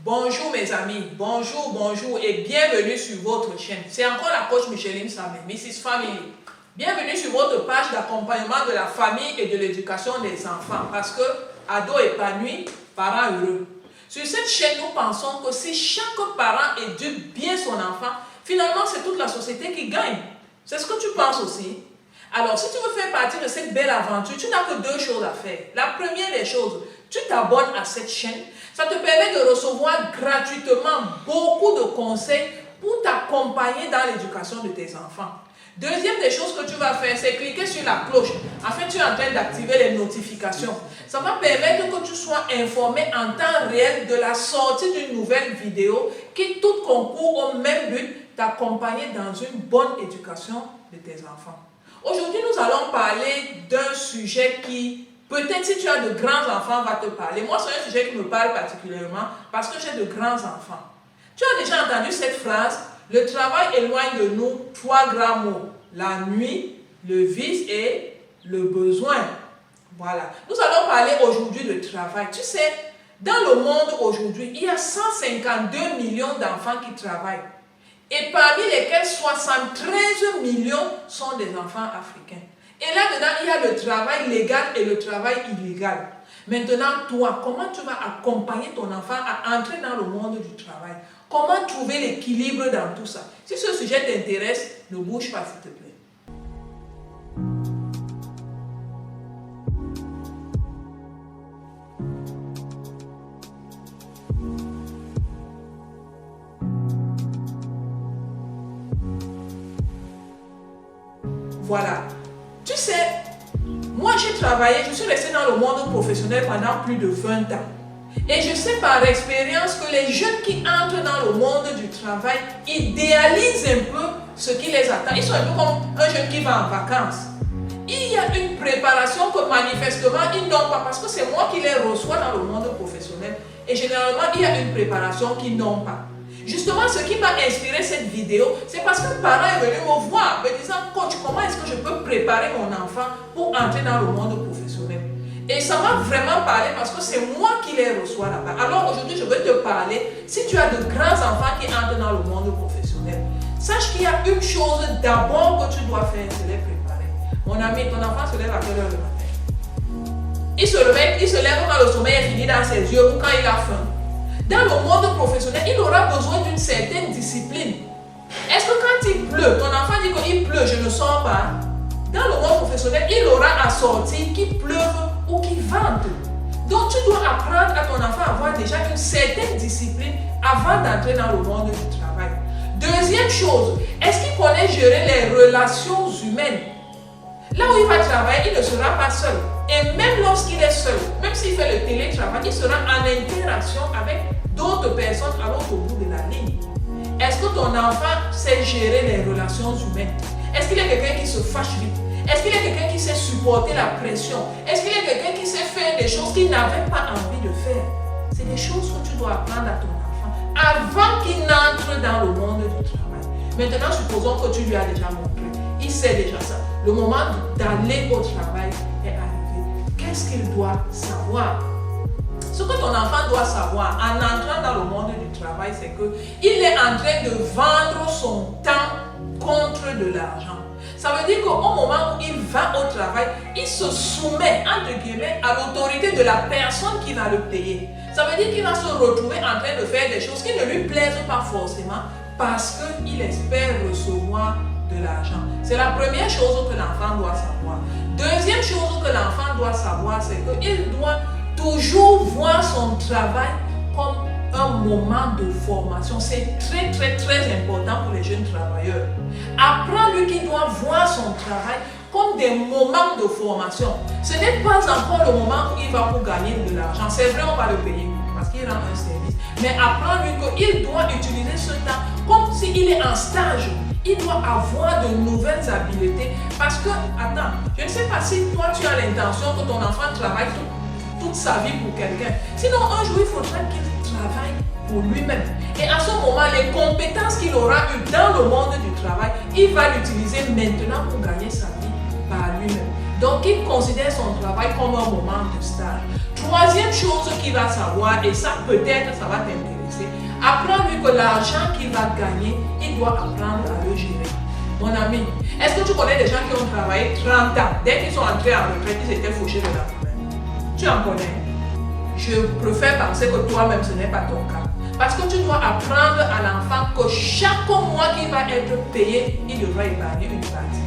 Bonjour mes amis, bonjour et bienvenue sur votre chaîne. C'est encore la coach Micheline Samé, Mrs Family. Bienvenue sur votre page d'accompagnement de la famille et de l'éducation des enfants parce que ados épanouis, parents heureux. Sur cette chaîne, nous pensons que si chaque parent éduque bien son enfant, finalement c'est toute la société qui gagne. C'est ce que tu penses aussi? Alors, si tu veux faire partie de cette belle aventure, tu n'as que deux choses à faire. La première des choses, tu t'abonnes à cette chaîne. Ça te permet de recevoir gratuitement beaucoup de conseils pour t'accompagner dans l'éducation de tes enfants. Deuxième des choses que tu vas faire, c'est cliquer sur la cloche. Afin, tu es en train d'activer les notifications. Ça va permettre que tu sois informé en temps réel de la sortie d'une nouvelle vidéo qui, tout concourt au même but, t'accompagner dans une bonne éducation de tes enfants. Aujourd'hui, nous allons parler d'un sujet qui, peut-être si tu as de grands enfants, va te parler. Moi, c'est un sujet qui me parle particulièrement parce que j'ai de grands enfants. Tu as déjà entendu cette phrase? Le travail éloigne de nous trois grands mots. La nuit, le vice et le besoin. Voilà. Nous allons parler aujourd'hui de travail. Tu sais, dans le monde aujourd'hui, il y a 152 millions d'enfants qui travaillent. Et parmi lesquels 73 millions sont des enfants africains. Et là-dedans, il y a le travail légal et le travail illégal. Maintenant, toi, comment tu vas accompagner ton enfant à entrer dans le monde du travail? Comment trouver l'équilibre dans tout ça? Si ce sujet t'intéresse, ne bouge pas s'il te plaît. Voilà. Tu sais, moi j'ai travaillé, je suis restée dans le monde professionnel pendant plus de 20 ans. Et je sais par expérience que les jeunes qui entrent dans le monde du travail idéalisent un peu ce qui les attend. Ils sont un peu comme un jeune qui va en vacances. Il y a une préparation que manifestement ils n'ont pas parce que c'est moi qui les reçois dans le monde professionnel. Et généralement, il y a une préparation qu'ils n'ont pas. Justement, ce qui m'a inspiré cette vidéo, c'est parce qu'un parent est venu me voir, me disant, coach, comment est-ce que je peux préparer mon enfant pour entrer dans le monde professionnel? Et ça m'a vraiment parlé parce que c'est moi qui les reçois là-bas. Alors aujourd'hui, je vais te parler, si tu as de grands enfants qui entrent dans le monde professionnel, sache qu'il y a une chose d'abord que tu dois faire, c'est les préparer. Mon ami, ton enfant se lève à quelle heure le matin? Il se lève quand le sommeil est fini dans ses yeux ou quand il a faim. Dans le monde professionnel, il aura besoin d'une certaine discipline. Est-ce que quand il pleut, ton enfant dit qu'il pleut, je ne sors pas? Dans le monde professionnel, il aura à sortir qu'il pleuve ou qu'il vente. Donc tu dois apprendre à ton enfant à avoir déjà une certaine discipline avant d'entrer dans le monde du travail. Deuxième chose, est-ce qu'il connaît gérer les relations humaines? Là où il va travailler, il ne sera pas seul. Et même lorsqu'il est seul, même s'il fait le télétravail, il sera en interaction avec d'autres personnes à l'autre bout de la ligne. Est-ce que ton enfant sait gérer les relations humaines? Est-ce qu'il est quelqu'un qui se fâche vite? Est-ce qu'il est quelqu'un qui sait supporter la pression? Est-ce qu'il est quelqu'un qui sait faire des choses qu'il n'avait pas envie de faire? C'est des choses que tu dois apprendre à ton enfant avant qu'il n'entre dans le monde du travail. Maintenant, supposons que tu lui as déjà montré. Il sait déjà ça. Le moment d'aller au travail est arrivé. Qu'est-ce qu'il doit savoir? Ce que ton enfant doit savoir en entrant dans le monde du travail, c'est qu'il est en train de vendre son temps contre de l'argent. Ça veut dire qu'au moment où il va au travail, il se soumet, entre guillemets, à l'autorité de la personne qui va le payer. Ça veut dire qu'il va se retrouver en train de faire des choses qui ne lui plaisent pas forcément parce qu'il espère recevoir de l'argent. C'est la première chose que l'enfant doit savoir. Deuxième chose que l'enfant doit savoir, c'est qu'il doit toujours voir son travail comme un moment de formation. C'est très important pour les jeunes travailleurs. Apprends-lui qu'il doit voir son travail comme des moments de formation. Ce n'est pas encore le moment où il va pour gagner de l'argent. C'est vrai, on va le payer parce qu'il rend un service. Mais apprends-lui qu'il doit utiliser ce temps comme s'il est en stage. Il doit avoir de nouvelles habiletés parce que, attends, je ne sais pas si toi tu as l'intention que ton enfant travaille toute sa vie pour quelqu'un. Sinon, un jour, il faudra qu'il travaille pour lui-même. Et à ce moment, les compétences qu'il aura eues dans le monde du travail, il va l'utiliser maintenant pour gagner sa vie par lui-même. Donc, il considère son travail comme un moment de stage. Troisième chose qu'il va savoir, et ça peut-être ça va t'intéresser, que l'argent qu'il va gagner, il doit apprendre à le gérer. Mon ami, est-ce que tu connais des gens qui ont travaillé 30 ans? Dès qu'ils sont entrés en retraite, ils étaient fauchés de la main. Tu en connais? Je préfère penser que toi-même, ce n'est pas ton cas. Parce que tu dois apprendre à l'enfant que chaque mois qu'il va être payé, il devra épargner une partie.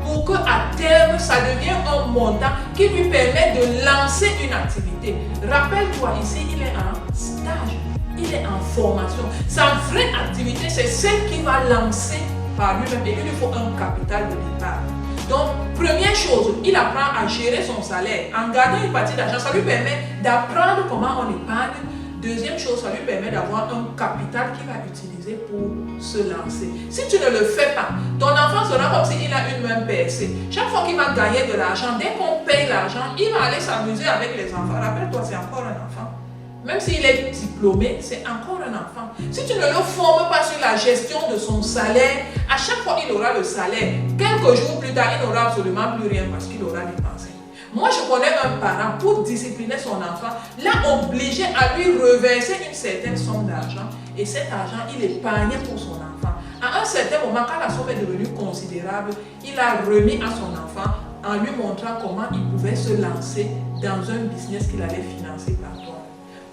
Pour qu'à terme, ça devienne un montant qui lui permet de lancer une activité. Rappelle-toi, ici, il est en stage, il est en formation. Sa vraie activité, c'est celle qu'il va lancer par lui-même et il lui faut un capital de départ. Donc, première chose, il apprend à gérer son salaire. En gardant une partie d'argent, ça lui permet d'apprendre comment on épargne. Deuxième chose, ça lui permet d'avoir un capital qu'il va utiliser pour se lancer. Si tu ne le fais pas, ton enfant sera comme s'il a une main percée. Chaque fois qu'il va gagner de l'argent, dès qu'on paye l'argent, il va aller s'amuser avec les enfants. Rappelle-toi, c'est encore un enfant. Même s'il est diplômé, c'est encore un enfant. Si tu ne le formes pas sur la gestion de son salaire, à chaque fois il aura le salaire. Quelques jours plus tard, il n'aura absolument plus rien parce qu'il aura dépensé. Moi, je connais un parent, pour discipliner son enfant, l'a obligé à lui reverser une certaine somme d'argent. Et cet argent, il épargnait pour son enfant. À un certain moment, quand la somme est devenue considérable, il a remis à son enfant en lui montrant comment il pouvait se lancer dans un business qu'il allait financer par toi.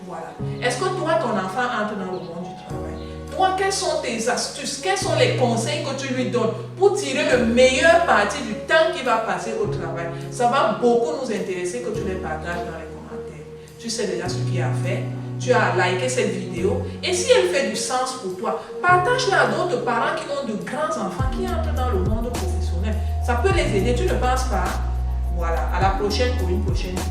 Voilà. Est-ce que toi, ton enfant entre dans le monde du travail? Toi, quelles sont tes astuces? Quels sont les conseils que tu lui donnes pour tirer le meilleur parti du temps qu'il va passer au travail? Ça va beaucoup nous intéresser que tu les partages dans les commentaires. Tu sais déjà ce qu'il y a à faire. Tu as liké cette vidéo. Et si elle fait du sens pour toi, partage-la à d'autres parents qui ont de grands enfants qui entrent dans le monde professionnel. Ça peut les aider, tu ne penses pas? Voilà. À la prochaine pour une prochaine vidéo.